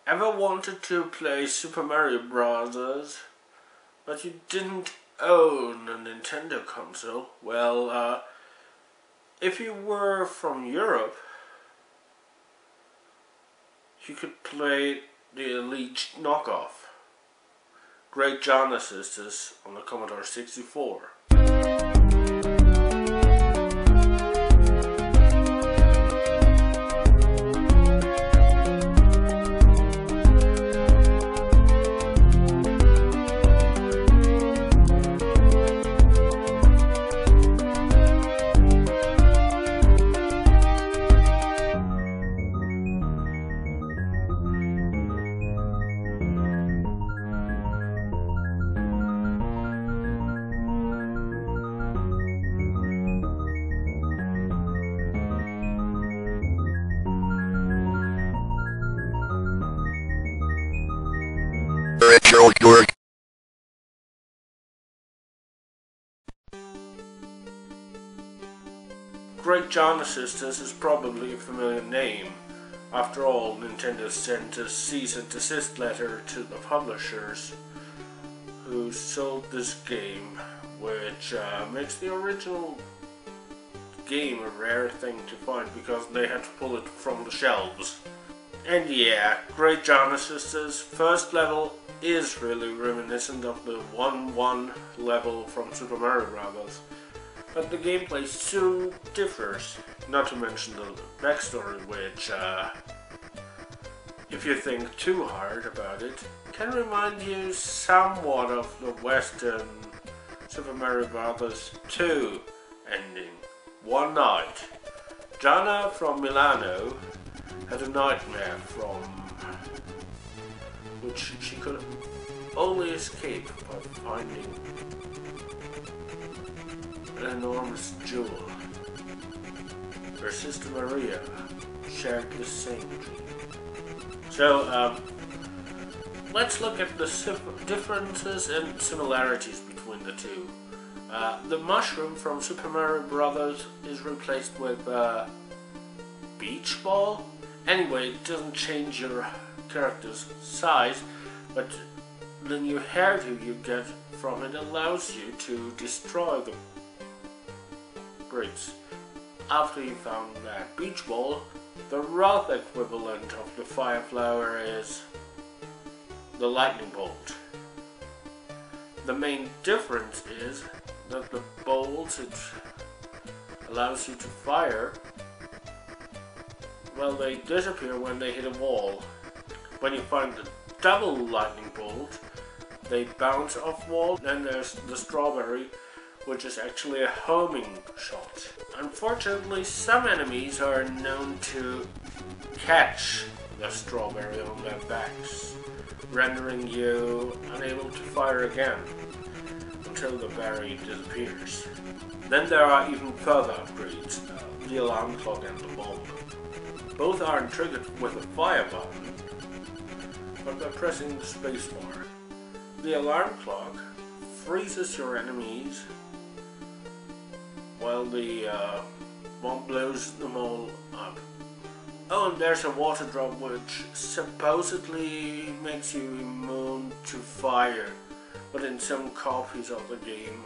Ever wanted to play Super Mario Bros. But you didn't own a Nintendo console? Well, if you were from Europe, you could play the Elite knockoff, Great Giana Sisters, on the Commodore 64. RetroKork. Great Giana Sisters is probably a familiar name. After all, Nintendo sent a cease and desist letter to the publishers who sold this game, which makes the original game a rare thing to find because they had to pull it from the shelves. And yeah, Great Giana Sisters' first level is really reminiscent of the 1-1 level from Super Mario Bros. But the gameplay soon differs, not to mention the backstory, which, if you think too hard about it, can remind you somewhat of the Western Super Mario Bros. 2 ending. One night, Giana from Milano had a nightmare from which she could only escape by finding an enormous jewel. Her sister Maria shared the same dream. So, let's look at the differences and similarities between the two. The mushroom from Super Mario Bros. Is replaced with a beach ball. Anyway, it doesn't change your character's size, but the new hairdo you get from it allows you to destroy the bricks. After you found that beach ball, the rough equivalent of the fire flower is the lightning bolt. The main difference is that the bolts it allows you to fire, well, they disappear when they hit a wall. When you find the double lightning bolt, they bounce off wall. Then there's the strawberry, which is actually a homing shot. Unfortunately, some enemies are known to catch the strawberry on their backs, rendering you unable to fire again until the berry disappears. Then there are even further upgrades, the alarm clock and the bomb. Both aren't triggered with a fire button, but by pressing the spacebar. The alarm clock freezes your enemies while the bomb blows them all up. Oh, and there's a water drop which supposedly makes you immune to fire, but in some copies of the game,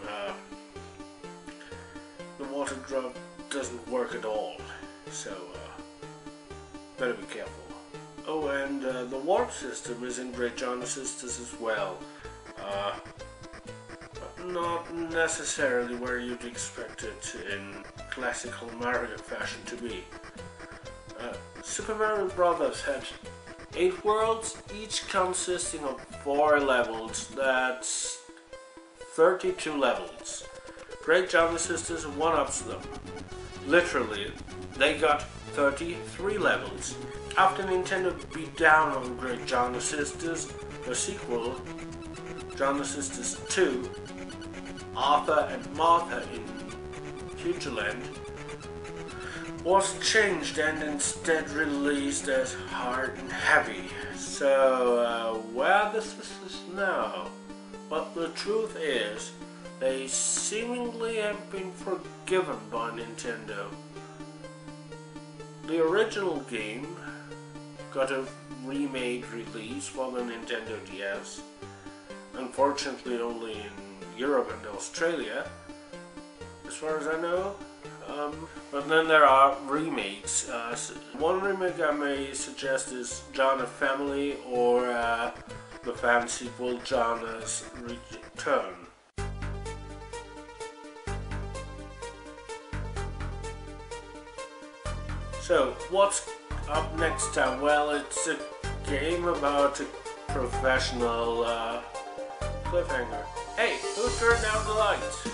the water drop doesn't work at all, so better be careful. Oh, and the warp system is in Great Giana Sisters as well, but not necessarily where you'd expect it in classical Mario fashion to be. Super Mario Bros. Had 8 worlds, each consisting of 4 levels. That's 32 levels. Great Giana Sisters one-ups them. Literally, they got 33 levels. After Nintendo beat down on Great Giana Sisters, the sequel, Giana Sisters 2, Arthur and Martha in Futureland, was changed and instead released as Hard and Heavy. So, where this is now? But the truth is, they seemingly have been forgiven by Nintendo. The original game got a remade release for the Nintendo DS. Unfortunately only in Europe and Australia, as far as I know. But then there are remakes. One remake I may suggest is Giana Family, or the fan sequel Giana's Return. So, what's up next time? Well, it's a game about a professional cliffhanger. Hey, who turned out the lights?